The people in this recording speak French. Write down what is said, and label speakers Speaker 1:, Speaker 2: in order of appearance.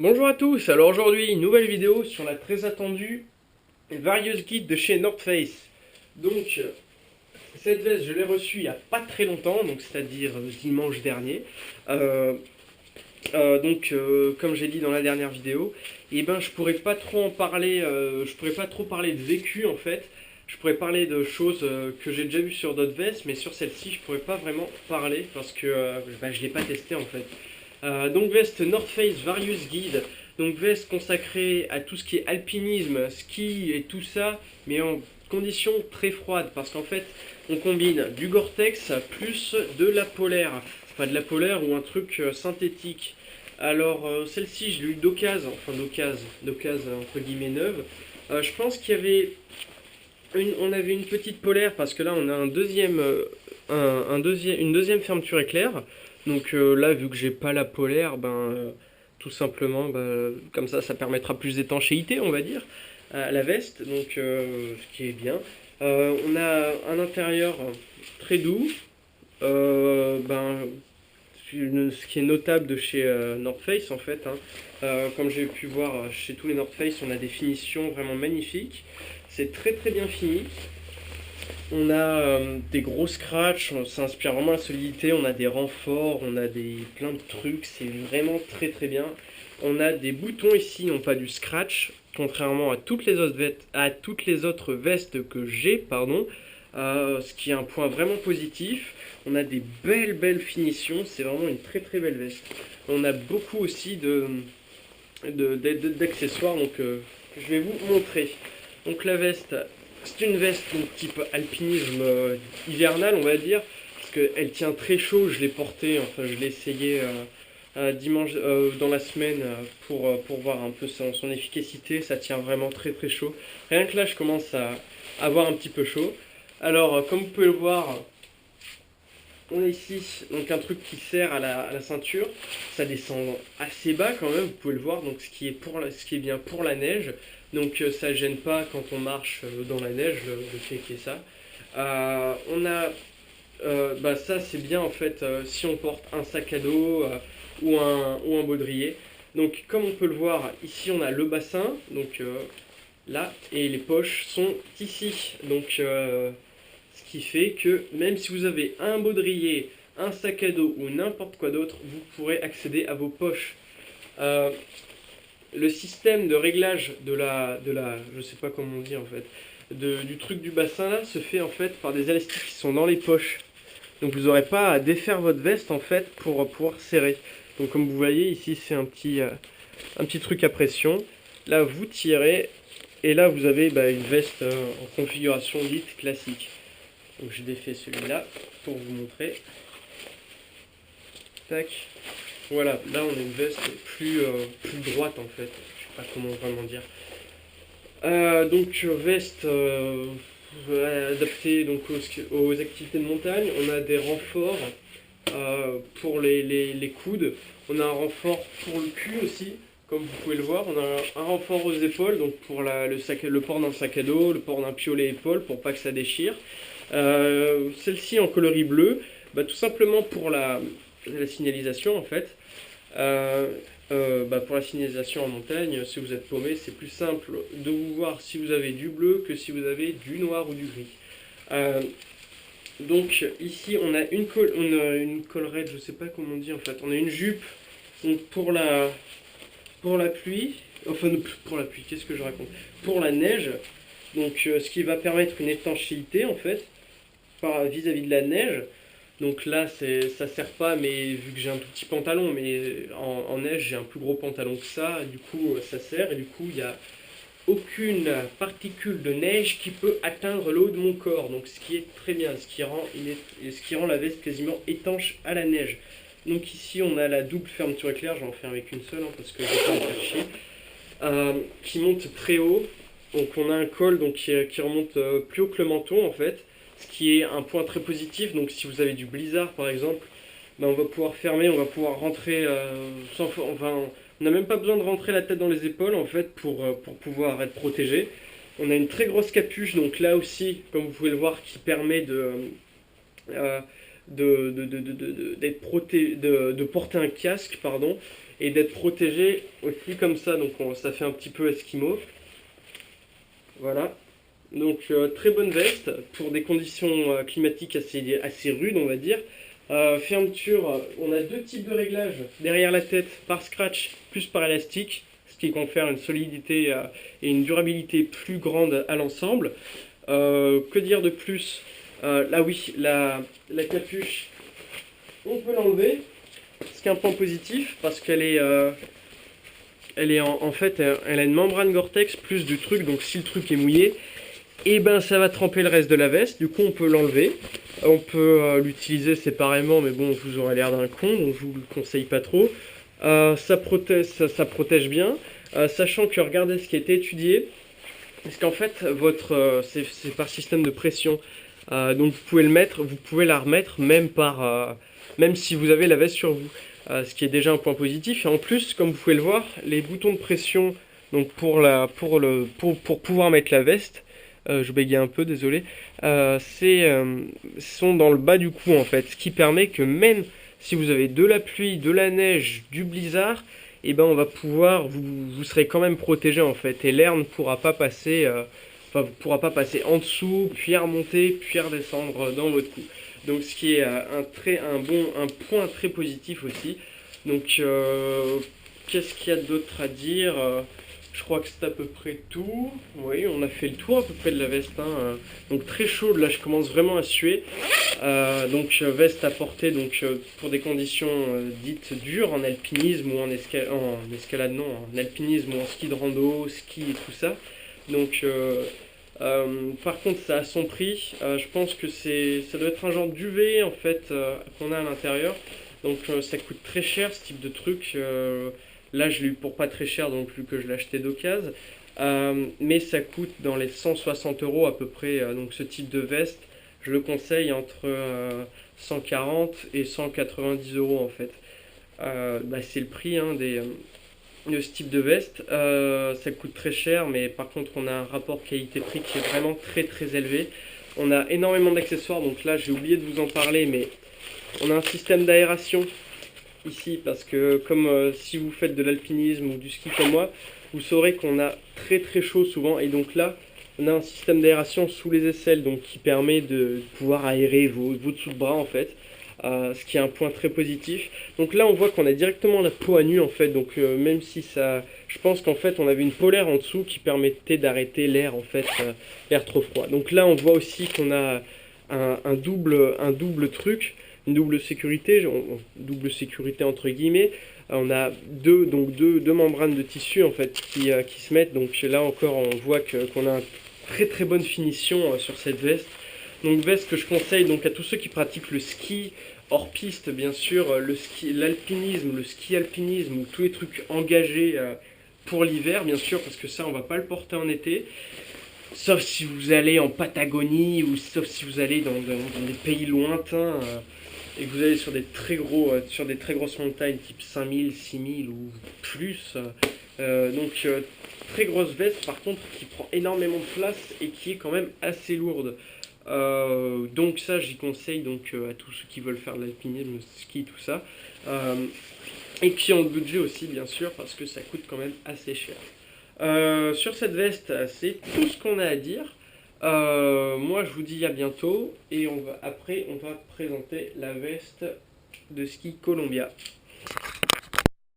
Speaker 1: Bonjour à tous, alors aujourd'hui une nouvelle vidéo sur la très attendue Various Guide de chez North Face. Donc cette veste je l'ai reçue il n'y a pas très longtemps, donc c'est-à-dire dimanche dernier. Euh, comme j'ai dit dans la dernière vidéo, et ben je pourrais pas trop en parler, je pourrais pas trop parler de vécu en fait. Je pourrais parler de choses que j'ai déjà vues sur d'autres vestes, mais sur celle-ci je pourrais pas vraiment parler parce que je l'ai pas testé en fait. Donc veste North Face Various Guide, donc veste consacrée à tout ce qui est alpinisme, ski et tout ça, mais en conditions très froides, parce qu'en fait on combine du Gore-Tex plus de la polaire, enfin de la polaire ou un truc synthétique. Alors celle-ci je l'ai eu d'occasion, d'occasion entre guillemets neuve. Je pense qu'il y avait on avait une petite polaire parce que là on a une deuxième fermeture éclair. Donc là, vu que j'ai pas la polaire, tout simplement, comme ça permettra plus d'étanchéité, on va dire, à la veste. Donc ce qui est bien. On a un intérieur très doux. Ce qui est notable de chez North Face en fait, hein. Comme j'ai pu voir chez tous les North Face, on a des finitions vraiment magnifiques. C'est très très bien fini. On a des gros scratchs, ça inspire vraiment la solidité, on a des renforts, on a plein de trucs, c'est vraiment très très bien. On a des boutons ici, non pas du scratch, contrairement à toutes les autres vestes que j'ai, pardon, ce qui est un point vraiment positif. On a des belles finitions, c'est vraiment une très très belle veste. On a beaucoup aussi d'accessoires, donc je vais vous montrer. Donc la veste, c'est une veste donc, type alpinisme hivernal, on va dire, parce qu'elle tient très chaud. Je l'ai portée, enfin je l'ai essayé dimanche dans la semaine pour voir un peu son efficacité. Ça tient vraiment très très chaud. Rien que là, je commence à avoir un petit peu chaud. Alors, comme vous pouvez le voir, on a ici donc un truc qui sert à la ceinture. Ça descend assez bas quand même, vous pouvez le voir. Donc ce qui est bien pour la neige. Donc ça gêne pas quand on marche dans la neige, le fait qu'il y ait ça. On a ça c'est bien en fait si on porte un sac à dos ou un baudrier. Donc comme on peut le voir, ici on a le bassin, donc là, et les poches sont ici. Donc ce qui fait que même si vous avez un baudrier, un sac à dos ou n'importe quoi d'autre, vous pourrez accéder à vos poches. Euh, le système de réglage je sais pas comment on dit en fait, du truc du bassin là, se fait en fait par des élastiques qui sont dans les poches. Donc vous n'aurez pas à défaire votre veste en fait pour pouvoir serrer. Donc comme vous voyez ici c'est un petit truc à pression. Là vous tirez et là vous avez une veste en configuration dite classique. Donc j'ai défait celui-là pour vous montrer. Tac. Voilà, là on a une veste plus droite en fait. Je sais pas comment vraiment dire. Veste adaptée donc aux activités de montagne. On a des renforts pour les coudes. On a un renfort pour le cul aussi, comme vous pouvez le voir. On a un renfort aux épaules, donc pour le port d'un sac à dos, le port d'un piolet épaule pour pas que ça déchire. Celle-ci en coloris bleu, tout simplement pour la signalisation en fait. Euh, pour la signalisation en montagne, si vous êtes paumé, c'est plus simple de vous voir si vous avez du bleu que si vous avez du noir ou du gris. Euh, donc ici on a une collerette, je sais pas comment on dit en fait. On a une jupe donc pour la pluie, enfin pour la pluie, qu'est-ce que je raconte? Pour la neige, donc ce qui va permettre une étanchéité en fait vis-à-vis de la neige. Donc là, ça sert pas, mais vu que j'ai un tout petit pantalon, mais en neige, j'ai un plus gros pantalon que ça, du coup, ça sert, et du coup, il n'y a aucune particule de neige qui peut atteindre le haut de mon corps. Donc ce qui est très bien, ce qui rend la veste quasiment étanche à la neige. Donc ici, on a la double fermeture éclair, j'en fais avec une seule, hein, parce que je vais pas me faire chier, qui monte très haut. Donc on a un col qui remonte plus haut que le menton, en fait, ce qui est un point très positif. Donc si vous avez du blizzard par exemple, on va pouvoir fermer, on va pouvoir rentrer on n'a même pas besoin de rentrer la tête dans les épaules en fait pour pouvoir être protégé. On a une très grosse capuche, donc là aussi, comme vous pouvez le voir, qui permet euh, de porter un casque, pardon. et d'être protégé aussi comme ça, donc ça fait un petit peu esquimau. Voilà, donc très bonne veste pour des conditions climatiques assez rudes on va dire. Fermeture, on a deux types de réglages, derrière la tête par scratch plus par élastique, ce qui confère une solidité et une durabilité plus grande à l'ensemble. Que dire de plus? Là oui, la capuche, on peut l'enlever, ce qui est un point positif parce qu'elle est, en fait, elle a une membrane Gore-Tex plus du truc, donc si le truc est mouillé, et ben ça va tremper le reste de la veste, du coup on peut l'enlever. On peut l'utiliser séparément, mais bon, vous aurez l'air d'un con, donc je vous le conseille pas trop. Ça protège bien, sachant que regardez ce qui a été étudié, parce qu'en fait, c'est par système de pression. Donc vous pouvez la remettre même si vous avez la veste sur vous, ce qui est déjà un point positif. Et en plus, comme vous pouvez le voir, les boutons de pression, donc pour pouvoir mettre la veste, je bégaye un peu, désolé, sont dans le bas du cou en fait, ce qui permet que même si vous avez de la pluie, de la neige, du blizzard, et ben on va vous serez quand même protégé en fait, et l'air ne pourra pas passer, pourra pas passer en dessous, puis remonter, puis redescendre dans votre cou. Donc ce qui est un point très positif aussi. Donc qu'est-ce qu'il y a d'autre à dire? Je crois que c'est à peu près tout. Oui, on a fait le tour à peu près de la veste, hein. Donc très chaude, là je commence vraiment à suer. Donc veste à porter donc, pour des conditions dites dures en alpinisme ou en escalade, non, en alpinisme ou en ski de rando, ski et tout ça. Donc par contre ça a son prix. Je pense que ça doit être un genre d'UV en fait qu'on a à l'intérieur. Donc ça coûte très cher ce type de truc. Là, je l'ai eu pour pas très cher, donc vu que je l'ai acheté d'occasion. Mais ça coûte dans les 160 euros à peu près. Donc ce type de veste, je le conseille entre 140 et 190 euros en fait. C'est le prix hein, de ce type de veste. Ça coûte très cher, mais par contre, on a un rapport qualité-prix qui est vraiment très très élevé. On a énormément d'accessoires, donc là, j'ai oublié de vous en parler, mais on a un système d'aération ici parce que comme si vous faites de l'alpinisme ou du ski comme moi, vous saurez qu'on a très très chaud souvent et donc là on a un système d'aération sous les aisselles donc qui permet de pouvoir aérer vos dessous de bras en fait, ce qui est un point très positif. Donc là on voit qu'on a directement la peau à nu en fait, donc même si ça, je pense qu'en fait on avait une polaire en dessous qui permettait d'arrêter l'air en fait, l'air trop froid. Donc là on voit aussi qu'on a un double truc, une double sécurité, entre guillemets. On a deux membranes de tissu en fait qui se mettent. Donc là encore on voit qu'on a une très très bonne finition sur cette veste. Donc veste que je conseille donc à tous ceux qui pratiquent le ski hors piste bien sûr, l'alpinisme, le ski alpinisme ou tous les trucs engagés pour l'hiver bien sûr parce que ça on va pas le porter en été. Sauf si vous allez en Patagonie ou sauf si vous allez dans des pays lointains et que vous allez sur sur des très grosses montagnes type 5000, 6000 ou plus. Donc très grosse veste par contre qui prend énormément de place et qui est quand même assez lourde. Donc ça j'y conseille donc à tous ceux qui veulent faire de l'alpinisme, le ski, tout ça. Et qui ont le budget aussi bien sûr parce que ça coûte quand même assez cher. Sur cette veste, c'est tout ce qu'on a à dire. Moi, je vous dis à bientôt et après, on va présenter la veste de ski Columbia.